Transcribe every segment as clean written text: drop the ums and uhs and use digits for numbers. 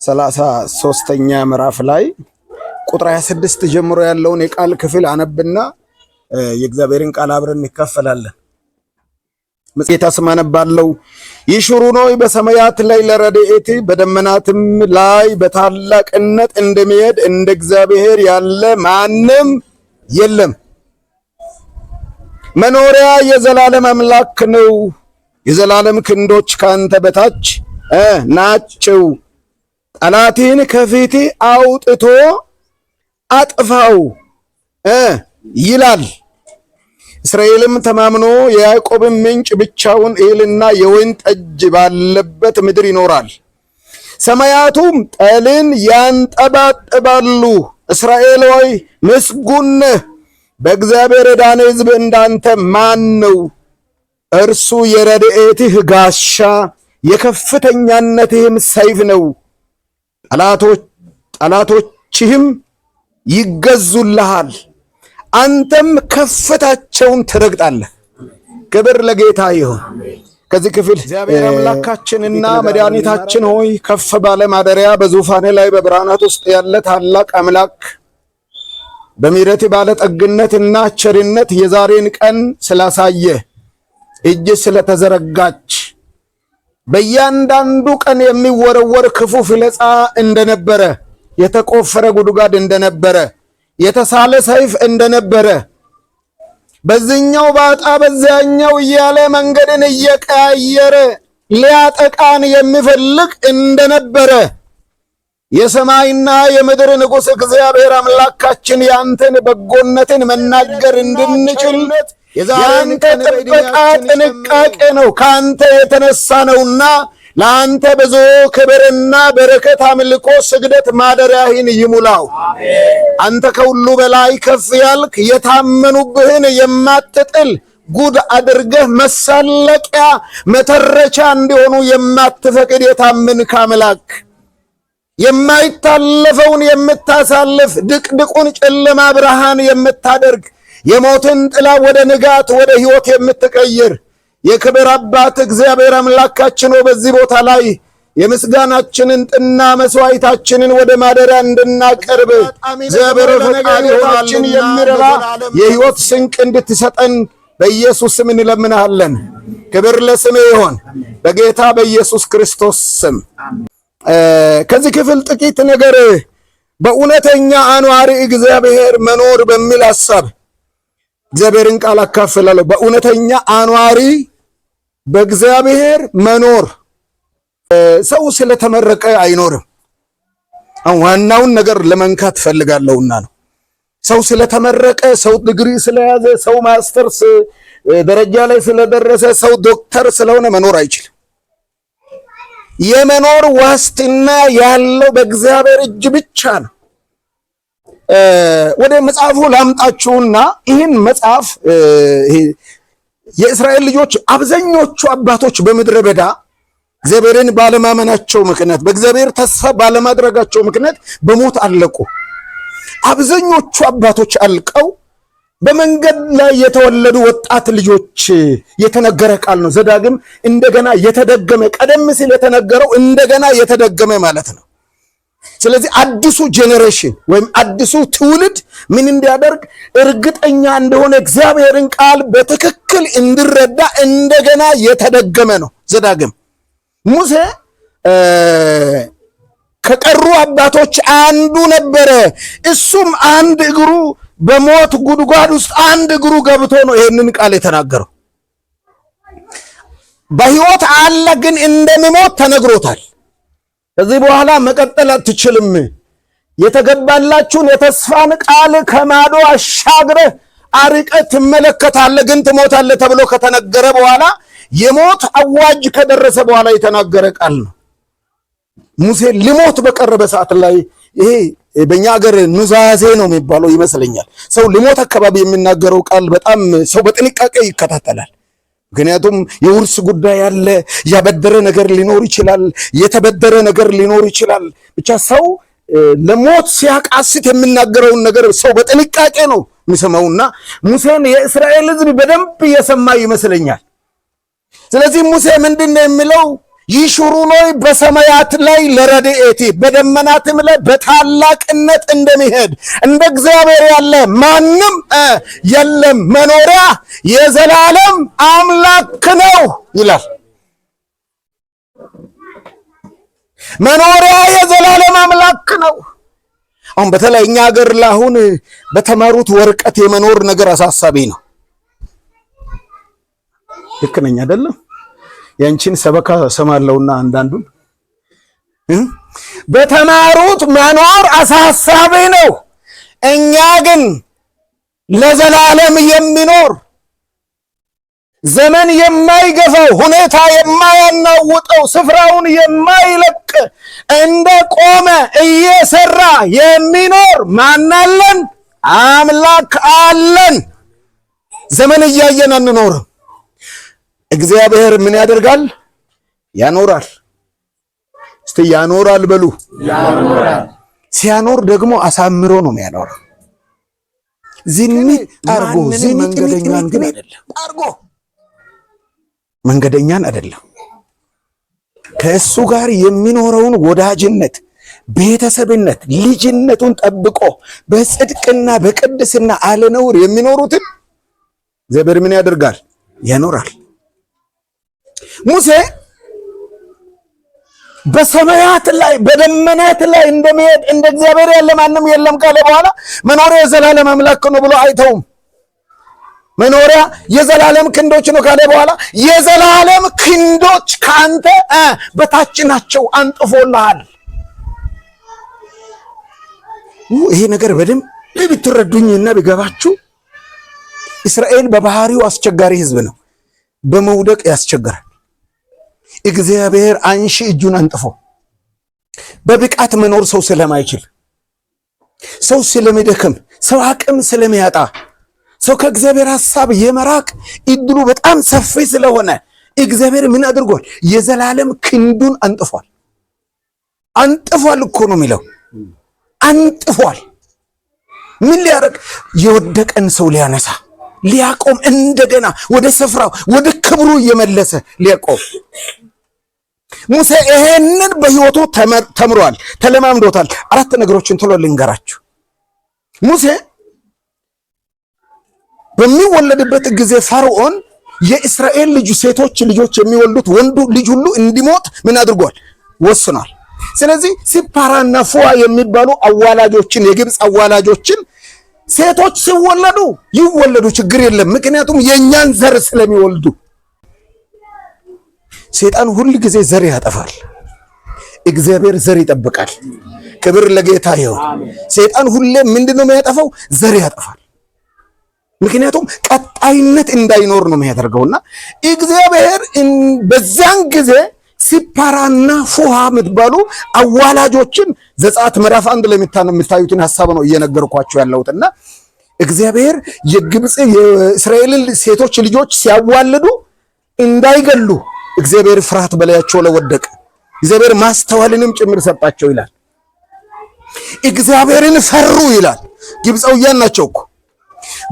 33ኛ ምዕራፍ ላይ ቁጥር 26 ጀምሮ ያለውን የቃል ክፍል አነብና የእግዚአብሔርን ቃል አብረን እንካፈላለን። ጌታ ስም አነባለሁ። ይሹሩ ነው በሰማያት ላይ ለረድኤት በደመናትም ላይ በታላቅነት እንደሚሄድ እንደ እግዚአብሔር ያለ ማንም የለም። መኖሪያ የዘላለም አምላክ ነው። የዘላለም ክንዶች ካንተ በታች ናቸው። ጠላትን ከፊት አውጥቶ አጥፋው ይላል። እስራኤልም ተማምኖ የያዕቆብም ምንጭ ብቻውን እህልና የወይን ጠጅ ባለበት ምድር ይኖራል። ሰማያቱም ጠልን ያንጠባጥባሉ። እስራኤል ሆይ ምስጉን ነህ። በእግዚአብሔር የዳነ ሕዝብ እንዳንተ ማን ነው? እርሱ የረድኤትህ ጋሻ የከፍተኛነትህም ሰይፍ ነው። ጠላቶችህም ይገዙልሃል፣ አንተም ከፍታቸውን ትረግጣለህ። ክብር ለጌታ ይሁን። ከዚህ ክፍል እግዚአብሔር አምላካችንና መድኃኒታችን ሆይ ከፍ ባለ ማደሪያ በዙፋን ላይ በብርሃናት ውስጥ ያለ ታላቅ አምላክ በምሕረት ባለጠግነትና ቸርነት የዛሬን ቀን ስላሳየ እጅ ስለተዘረጋች በእያንዳንዱ ቀን የሚወረወር ክፉ ፍለጻ እንደነበረ፣ የተቆፈረ ጉድጓድ እንደነበረ፣ የተሳለ ሰይፍ እንደነበረ፣ በዚህኛው ባጣ በዚያኛው እያለ መንገድን እየቀያየረ ሊያጠቃን የሚፈልግ እንደነበረ የሰማይና የምድር ንጉሥ እግዚአብሔር አምላካችን ያንተን በጎነትን መናገር እንድንችል ያንተ ጥበቃ ጥንቃቄ ነው ካንተ የተነሳ ነውና ለአንተ ብዙ ክብርና በረከት፣ አምልኮ፣ ስግደት ማደሪያህን ይሙላው። አንተ ከሁሉ በላይ ከፍ ያልክ የታመኑብህን የማትጥል ጉድ አድርገህ መሳለቂያ መተረቻ እንዲሆኑ የማትፈቅድ የታመንክ አምላክ የማይታለፈውን የምታሳልፍ ድቅድቁን ጨለማ ብርሃን የምታደርግ የሞትን ጥላ ወደ ንጋት ወደ ሕይወት የምትቀይር የክብር አባት እግዚአብሔር አምላካችን በዚህ ቦታ ላይ የምስጋናችንን ጥና መስዋዕታችንን ወደ ማደሪያ እንድናቀርብ እግዚአብሔር ፈቃድ ሆናችን የሚረዳ የሕይወት ስንቅ እንድትሰጠን በኢየሱስ ስም እንለምናለን። ክብር ለስምህ ይሁን በጌታ በኢየሱስ ክርስቶስ ስም። ከዚህ ክፍል ጥቂት ነገር በእውነተኛ አኗሪ እግዚአብሔር መኖር በሚል ሐሳብ እግዚአብሔርን ቃል አካፍላለሁ። በእውነተኛ አኗሪ በእግዚአብሔር መኖር ሰው ስለተመረቀ አይኖርም። ዋናውን ነገር ለመንካት ፈልጋለሁና ነው። ሰው ስለተመረቀ፣ ሰው ዲግሪ ስለያዘ፣ ሰው ማስተርስ ደረጃ ላይ ስለደረሰ፣ ሰው ዶክተር ስለሆነ መኖር አይችልም። የመኖር ዋስትና ያለው በእግዚአብሔር እጅ ብቻ ነው። ወደ መጽሐፉ ላምጣችሁና ይህን መጽሐፍ የእስራኤል ልጆች አብዛኞቹ አባቶች በምድረ በዳ እግዚአብሔርን ባለማመናቸው ምክንያት፣ በእግዚአብሔር ተስፋ ባለማድረጋቸው ምክንያት በሞት አለቁ። አብዛኞቹ አባቶች አልቀው በመንገድ ላይ የተወለዱ ወጣት ልጆች የተነገረ ቃል ነው። ዘዳግም እንደገና የተደገመ፣ ቀደም ሲል የተነገረው እንደገና የተደገመ ማለት ነው። ስለዚህ አዲሱ ጄኔሬሽን ወይም አዲሱ ትውልድ ምን እንዲያደርግ እርግጠኛ እንደሆነ እግዚአብሔርን ቃል በትክክል እንዲረዳ እንደገና የተደገመ ነው ዘዳግም። ሙሴ ከቀሩ አባቶች አንዱ ነበረ። እሱም አንድ እግሩ በሞት ጉድጓድ ውስጥ አንድ እግሩ ገብቶ ነው ይሄንን ቃል የተናገረው። በሕይወት አለ ግን እንደሚሞት ተነግሮታል። ከዚህ በኋላ መቀጠል አትችልም፣ የተገባላችሁን የተስፋን ቃል ከማዶ አሻግረህ አርቀህ ትመለከታለህ ግን ትሞታለህ ተብሎ ከተነገረ በኋላ የሞት አዋጅ ከደረሰ በኋላ የተናገረ ቃል ነው። ሙሴ ሊሞት በቀረበ ሰዓት ላይ ይሄ በእኛ ሀገር ኑዛዜ ነው የሚባለው ይመስለኛል። ሰው ሊሞት አካባቢ የሚናገረው ቃል በጣም ሰው በጥንቃቄ ይከታተላል። ምክንያቱም የውርስ ጉዳይ ያለ፣ ያበደረ ነገር ሊኖር ይችላል፣ የተበደረ ነገር ሊኖር ይችላል። ብቻ ሰው ለሞት ሲያቃስት የሚናገረውን ነገር ሰው በጥንቃቄ ነው የሚሰማውና ሙሴን የእስራኤል ሕዝብ በደንብ እየሰማ ይመስለኛል። ስለዚህ ሙሴ ምንድነው የሚለው? ይሹሩኖይ በሰማያት ላይ ለረድኤቲ በደመናትም ላይ በታላቅነት እንደሚሄድ እንደ እግዚአብሔር ያለ ማንም የለም። መኖሪያ የዘላለም አምላክ ነው ይላል። መኖሪያ የዘላለም አምላክ ነው። አሁን በተለይ እኛ ሀገር ለአሁን በተማሩት ወረቀት የመኖር ነገር አሳሳቢ ነው። ልክ ነኝ አይደለም? ያንቺን ሰበካ ሰማለውና አንዳንዱን በተማሩት መኖር አሳሳቢ ነው። እኛ ግን ለዘላለም የሚኖር ዘመን የማይገፋው ሁኔታ የማያናውጠው ስፍራውን የማይለቅ እንደ ቆመ እየሰራ የሚኖር ማናለን? አምላክ አለን። ዘመን እያየን አንኖርም። እግዚአብሔር ምን ያደርጋል? ያኖራል። እስቲ ያኖራል በሉ። ያኖራል። ሲያኖር ደግሞ አሳምሮ ነው የሚያኖር። ዝኒት አርጎ መንገደኛን ግን አይደለም። አርጎ መንገደኛን አይደለም። ከእሱ ጋር የሚኖረውን ወዳጅነት፣ ቤተሰብነት፣ ልጅነቱን ጠብቆ በጽድቅና በቅድስና አለነውር የሚኖሩትን እግዚአብሔር ምን ያደርጋል? ያኖራል። ሙሴ በሰማያት ላይ በደመናት ላይ እንደሚሄድ እንደ እግዚአብሔር ያለ ማንም የለም ካለ በኋላ መኖሪያ የዘላለም አምላክ ነው ብሎ አይተውም። መኖሪያ የዘላለም ክንዶች ነው ካለ በኋላ የዘላለም ክንዶች ካንተ በታች ናቸው አንጥፎልሃል። ይሄ ነገር በደንብ ብትረዱኝና ቢገባችሁ፣ እስራኤል በባህሪው አስቸጋሪ ህዝብ ነው። በመውደቅ ያስቸግራል። እግዚአብሔር አንሺ እጁን አንጥፎ በብቃት መኖር ሰው ስለማይችል፣ ሰው ስለሚደክም፣ ሰው አቅም ስለሚያጣ፣ ሰው ከእግዚአብሔር ሐሳብ የመራቅ እድሉ በጣም ሰፊ ስለሆነ እግዚአብሔር ምን አድርጓል? የዘላለም ክንዱን አንጥፏል። አንጥፏል እኮ ነው የሚለው። አንጥፏል። ምን ሊያደርግ? የወደቀን ሰው ሊያነሳ፣ ሊያቆም፣ እንደገና ወደ ስፍራው ወደ ክብሩ እየመለሰ ሊያቆም። ሙሴ ይሄንን በህይወቱ ተምሯል፣ ተለማምዶታል። አራት ነገሮችን ቶሎ ልንገራችሁ። ሙሴ በሚወለድበት ጊዜ ፈርዖን የእስራኤል ሴቶች ልጆች የሚወልዱት ወንዱ ልጅ ሁሉ እንዲሞት ምን አድርጓል? ወስኗል። ስለዚህ ሲፓራና ፉዋ የሚባሉ አዋላጆችን፣ የግብፅ አዋላጆችን ሴቶች ሲወለዱ ይወለዱ፣ ችግር የለም፣ ምክንያቱም የኛን ዘር ስለሚወልዱ። ሰይጣን ሁሉ ጊዜ ዘር ያጠፋል፣ እግዚአብሔር ዘር ይጠብቃል። ክብር ለጌታ ይሁን። ሰይጣን ሁሌ ምንድነው የሚያጠፋው? ዘር ያጠፋል። ምክንያቱም ቀጣይነት እንዳይኖር ነው የሚያደርገውና እግዚአብሔር በዛን ጊዜ ሲፓራና ፉሃ የምትባሉ አዋላጆችን ዘጸአት ምዕራፍ 1 ላይ የምታዩትን ሐሳብ ነው እየነገርኳችሁ ያለሁትና እግዚአብሔር የግብፅ የእስራኤልን ሴቶች ልጆች ሲያዋልዱ እንዳይገሉ እግዚአብሔር ፍርሃት በላያቸው ለወደቀ። እግዚአብሔር ማስተዋልንም ጭምር ሰጣቸው ይላል። እግዚአብሔርን ፈሩ ይላል። ግብፃውያን ናቸው እኮ።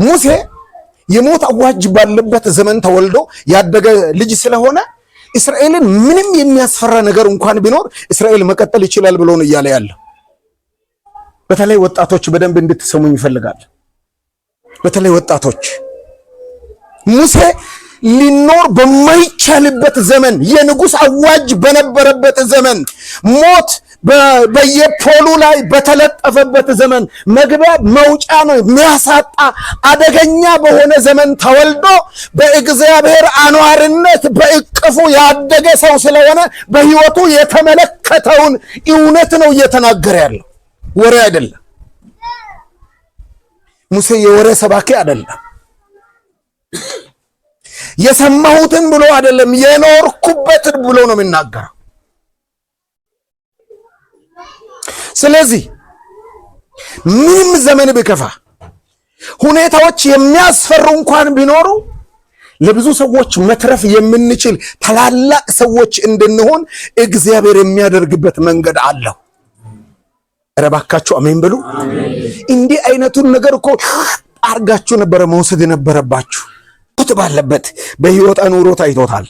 ሙሴ የሞት አዋጅ ባለበት ዘመን ተወልዶ ያደገ ልጅ ስለሆነ እስራኤልን ምንም የሚያስፈራ ነገር እንኳን ቢኖር እስራኤል መቀጠል ይችላል ብሎ ነው እያለ ያለው። በተለይ ወጣቶች በደንብ እንድትሰሙኝ ይፈልጋል። በተለይ ወጣቶች ሙሴ ሊኖር በማይቻልበት ዘመን፣ የንጉሥ አዋጅ በነበረበት ዘመን፣ ሞት በየፖሉ ላይ በተለጠፈበት ዘመን፣ መግቢያ መውጫ ነው የሚያሳጣ አደገኛ በሆነ ዘመን ተወልዶ በእግዚአብሔር አኗርነት በእቅፉ ያደገ ሰው ስለሆነ በሕይወቱ የተመለከተውን እውነት ነው እየተናገረ ያለው፣ ወሬ አይደለም። ሙሴ የወሬ ሰባኪ አይደለም። የሰማሁትን ብሎ አይደለም፣ የኖርኩበትን ብሎ ነው የሚናገረው። ስለዚህ ምንም ዘመን ቢከፋ፣ ሁኔታዎች የሚያስፈሩ እንኳን ቢኖሩ ለብዙ ሰዎች መትረፍ የምንችል ታላላቅ ሰዎች እንድንሆን እግዚአብሔር የሚያደርግበት መንገድ አለው። እባካችሁ አሜን በሉ። እንዲህ አይነቱን ነገር እኮ አርጋችሁ ነበረ መውሰድ የነበረባችሁ። ባለበት በህይወት ኑሮ ታይቶታል።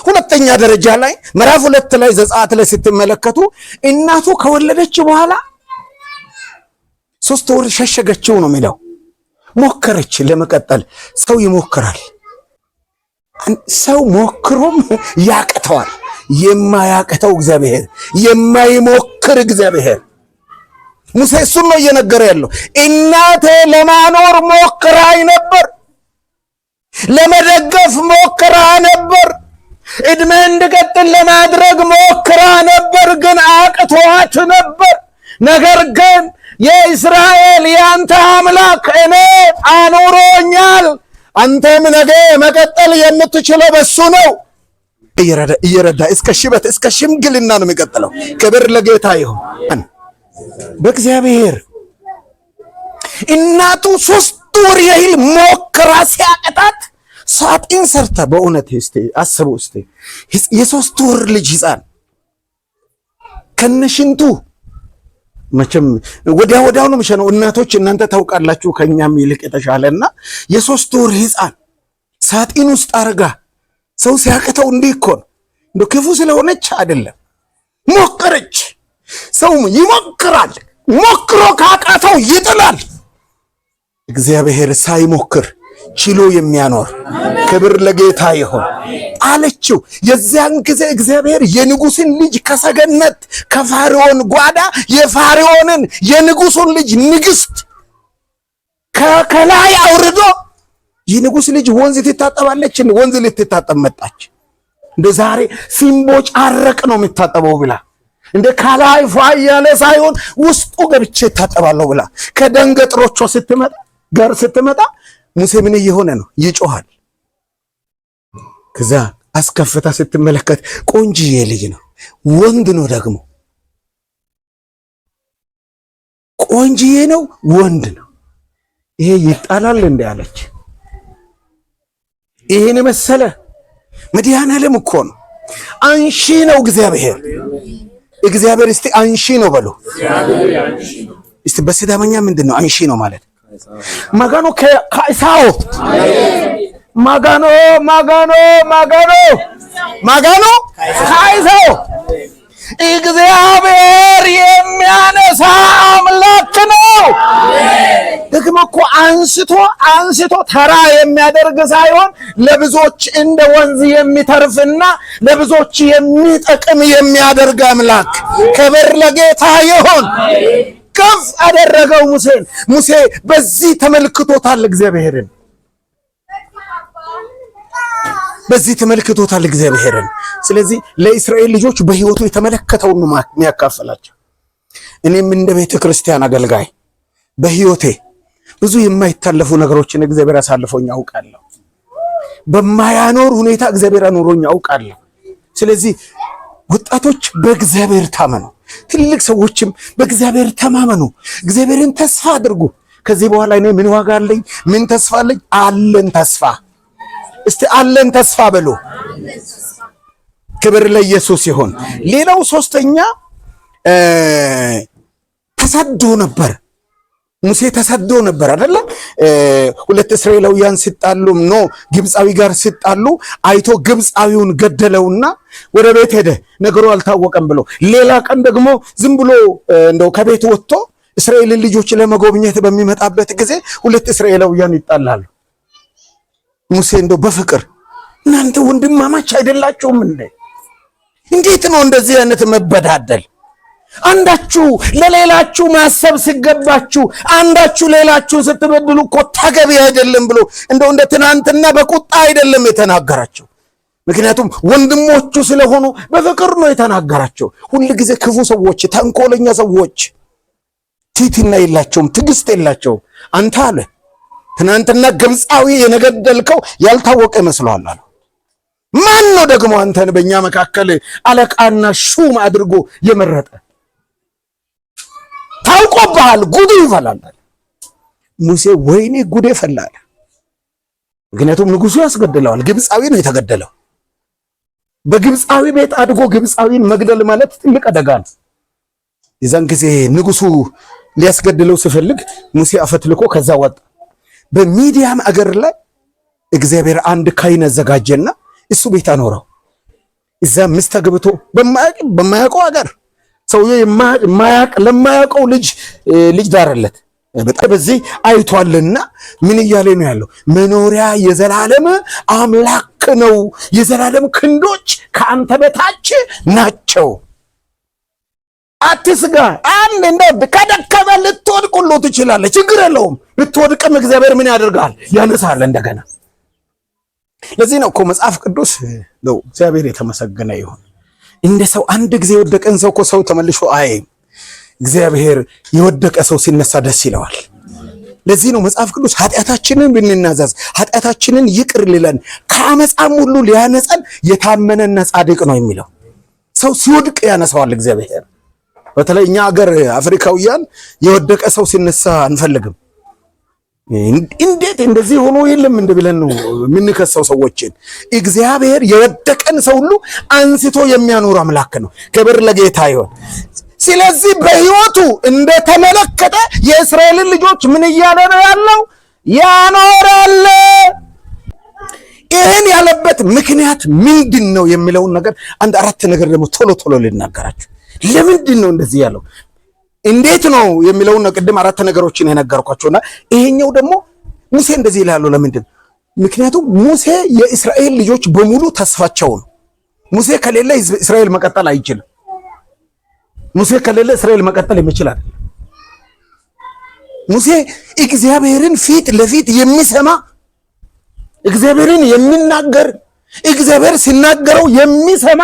ሁለተኛ ደረጃ ላይ ምዕራፍ 2 ላይ ዘጸአት ላይ ስትመለከቱ እናቱ ከወለደች በኋላ 3 ወር ሸሸገችው ነው የሚለው። ሞከረች ለመቀጠል። ሰው ይሞክራል። ሰው ሞክሮም ያቅተዋል። የማያቅተው እግዚአብሔር፣ የማይሞክር እግዚአብሔር። ሙሴ እሱን ነው እየነገረ ያለው። እናቴ ለማኖር ሞክራይ ነበር፣ ለመደገፍ ሞክራ ነበር፣ እድሜ እንድቀጥል ለማድረግ ሞክራ ነበር፣ ግን አቅቷት ነበር። ነገር ግን የእስራኤል ያንተ አምላክ እኔ አኖሮኛል፣ አንተም ነገ መቀጠል የምትችለው በሱ ነው። እየረዳ እስከ ሽበት እስከ ሽምግልና ነው የሚቀጥለው። ክብር ለጌታ ይሁን። በእግዚአብሔር እናቱ 3 ወር ያህል ሞክራ ሲያቀጣት ሳጥን ሰርታ፣ በእውነት እስቲ አስቡ። እስቲ የ3 ወር ልጅ ሕፃን ከነሽንቱ መቼም ወዲያው ነው የሚሸነው። እናቶች እናንተ ታውቃላችሁ ከኛም ይልቅ የተሻለና የ3 ወር ሕፃን ሳጥን ውስጥ አርጋ ሰው ሲያቅተው እንዲህ እኮ ነው። እንደ ክፉ ስለሆነች አይደለም፣ ሞከረች። ሰው ይሞክራል፣ ሞክሮ ካቃተው ይጥላል። እግዚአብሔር ሳይሞክር ችሎ የሚያኖር ክብር ለጌታ ይሁን። አለችው። የዚያን ጊዜ እግዚአብሔር የንጉስን ልጅ ከሰገነት ከፋሪዮን ጓዳ የፋሪዮንን የንጉሱን ልጅ ንግስት ከላይ አውርዶ የንጉስ ልጅ ወንዝ ትታጠባለች፣ ወንዝ ልትታጠብ መጣች። እንደ ዛሬ ሲምቦጭ አረቅ ነው የምታጠበው ብላ እንደ ከላይ ፏያለ ሳይሆን ውስጡ ገብቼ ታጠባለሁ ብላ ከደንገጥሮቿ ስትመጣ ሙሴ ምን እየሆነ ነው? ይጮሃል። ከዛ አስከፍታ ስትመለከት ቆንጂዬ ልጅ ነው፣ ወንድ ነው። ደግሞ ቆንጂዬ ነው፣ ወንድ ነው። ይሄ ይጣላል እንደ አለች። ይሄን መሰለ መድኃኔዓለም እኮ ነው። አንሺ ነው እግዚአብሔር። እስቲ አንሺ ነው በሉ እስቲ። በሲዳመኛ ምንድነው አንሺ ነው ማለት? ማጋኖ ከኢሳው ማጋኖ ከኢሳው እግዚአብሔር የሚያነሳ አምላክ ነው። ደግሞ እኮ አንስቶ ተራ የሚያደርግ ሳይሆን ለብዙዎች እንደ ወንዝ የሚተርፍና ለብዙዎች የሚጠቅም የሚያደርግ አምላክ። ክብር ለጌታ ይሁን። ከፍ አደረገው ሙሴን። ሙሴ በዚህ ተመልክቶታል እግዚአብሔርን፣ በዚህ ተመልክቶታል እግዚአብሔርን። ስለዚህ ለእስራኤል ልጆች በህይወቱ የተመለከተውን ነው የሚያካፈላቸው። እኔም እንደ ቤተ ክርስቲያን አገልጋይ በህይወቴ ብዙ የማይታለፉ ነገሮችን እግዚአብሔር አሳልፎኝ አውቃለሁ። በማያኖር ሁኔታ እግዚአብሔር አኖሮኝ አውቃለሁ። ስለዚህ ወጣቶች በእግዚአብሔር ታመኑ፣ ትልቅ ሰዎችም በእግዚአብሔር ተማመኑ። እግዚአብሔርን ተስፋ አድርጉ። ከዚህ በኋላ እኔ ምን ዋጋ አለኝ? ምን ተስፋ አለኝ? አለን ተስፋ። እስቲ አለን ተስፋ በሉ። ክብር ለኢየሱስ ይሁን። ሌላው ሶስተኛ ተሰዶ ነበር። ሙሴ ተሰዶ ነበር አይደለ? ሁለት እስራኤላውያን ሲጣሉ ግብፃዊ ጋር ሲጣሉ አይቶ ግብፃዊውን ገደለውና ወደ ቤት ሄደ፣ ነገሩ አልታወቀም ብሎ። ሌላ ቀን ደግሞ ዝም ብሎ እንደው ከቤት ወጥቶ እስራኤልን ልጆች ለመጎብኘት በሚመጣበት ጊዜ ሁለት እስራኤላውያን ይጣላሉ። ሙሴ እንደው በፍቅር እናንተ ወንድማማች አይደላችሁም እንዴ? እንዴት ነው እንደዚህ አይነት መበዳደል? አንዳችሁ ለሌላችሁ ማሰብ ሲገባችሁ አንዳችሁ ሌላችሁን ስትበድሉ እኮ ተገቢ አይደለም ብሎ እንደው እንደ ትናንትና በቁጣ አይደለም የተናገራቸው። ምክንያቱም ወንድሞቹ ስለሆኑ በፍቅር ነው የተናገራቸው። ሁሉ ጊዜ ክፉ ሰዎች፣ ተንኮለኛ ሰዎች ትዕግስት የላቸውም፣ ትዕግስት የላቸውም። አንተ አለ ትናንትና ግብፃዊ የነገደልከው ያልታወቀ ይመስልሃል አለ። ማን ነው ደግሞ አንተን በእኛ መካከል አለቃና ሹም አድርጎ የመረጠ? ታውቆብሃል፣ ጉዱ ይፈላል። ሙሴ ወይኔ ጉዴ ፈላል። ምክንያቱም ንጉሱ ያስገድለዋል። ግብፃዊ ነው የተገደለው። በግብፃዊ ቤት አድጎ ግብፃዊን መግደል ማለት ትልቅ አደጋ ነው። የዛን ጊዜ ንጉሱ ሊያስገድለው ሲፈልግ ሙሴ አፈትልኮ ከዛ ወጣ። በሚዲያም አገር ላይ እግዚአብሔር አንድ ካህን አዘጋጀና እሱ ቤት አኖረው። እዛ ሚስት አግብቶ በማያውቀው ሀገር ሰውዬው ለማያውቀው ልጅ ዳረለት። በጣም በዚህ አይቷልና ምን እያለ ነው ያለው? መኖሪያ የዘላለም አምላክ ነው፣ የዘላለም ክንዶች ከአንተ በታች ናቸው። አትስጋ። አንድ እንደው ከደከመ ልትወድቅ ሁሉ ትችላለህ፣ ችግር የለውም። ልትወድቅም እግዚአብሔር ምን ያደርጋል? ያነሳል እንደገና። ለዚህ ነው እኮ መጽሐፍ ቅዱስ ነው እግዚአብሔር የተመሰገነ ይሁን። እንደ ሰው አንድ ጊዜ የወደቀን ሰው እኮ ሰው ተመልሶ አያይም። እግዚአብሔር የወደቀ ሰው ሲነሳ ደስ ይለዋል። ለዚህ ነው መጽሐፍ ቅዱስ ኃጢአታችንን ብንናዘዝ ኃጢአታችንን ይቅር ሊለን ከአመፃም ሁሉ ሊያነጸን የታመነና ጻድቅ ነው የሚለው። ሰው ሲወድቅ ያነሳዋል እግዚአብሔር። በተለይ እኛ ሀገር አፍሪካውያን የወደቀ ሰው ሲነሳ አንፈልግም። እንዴት እንደዚህ ሆኖ የለም እንደ ብለን ነው የምንከሰው ሰዎችን። እግዚአብሔር የወደቀን ሰው ሁሉ አንስቶ የሚያኖር አምላክ ነው። ክብር ለጌታ ይሁን። ስለዚህ በሕይወቱ እንደተመለከተ የእስራኤልን ልጆች ምን እያለ ነው ያለው? ያኖራል። ይህን ያለበት ምክንያት ምንድን ነው የሚለውን ነገር አንድ አራት ነገር ደግሞ ቶሎ ልናገራችሁ። ለምንድን ነው እንደዚህ ያለው? እንዴት ነው የሚለውን ቅድም አራት ነገሮችን የነገርኳቸውና ይሄኛው ደግሞ ሙሴ እንደዚህ ይላሉ። ለምንድን? ምክንያቱም ሙሴ የእስራኤል ልጆች በሙሉ ተስፋቸው ነው። ሙሴ ከሌለ እስራኤል መቀጠል አይችልም። ሙሴ ከሌለ እስራኤል መቀጠል ይችላል። ሙሴ እግዚአብሔርን ፊት ለፊት የሚሰማ እግዚአብሔርን የሚናገር እግዚአብሔር ሲናገረው የሚሰማ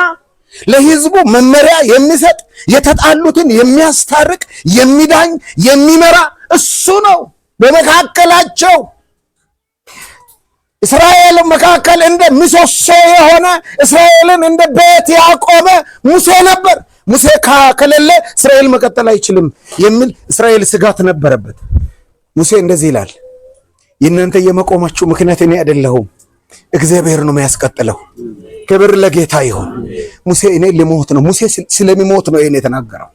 ለሕዝቡ መመሪያ የሚሰጥ የተጣሉትን የሚያስታርቅ የሚዳኝ የሚመራ እሱ ነው። በመካከላቸው እስራኤል መካከል እንደ ምሰሶ የሆነ እስራኤልን እንደ ቤት ያቆመ ሙሴ ነበር። ሙሴ ከሌለ እስራኤል መቀጠል አይችልም የሚል እስራኤል ስጋት ነበረበት። ሙሴ እንደዚህ ይላል፣ የእናንተ የመቆማችሁ ምክንያት እኔ አይደለሁም፣ እግዚአብሔር ነው የሚያስቀጥለው። ክብር ለጌታ ይሁን። ሙሴ እኔ ልሞት ነው። ሙሴ ስለሚሞት ነው ይሄን የተናገረው።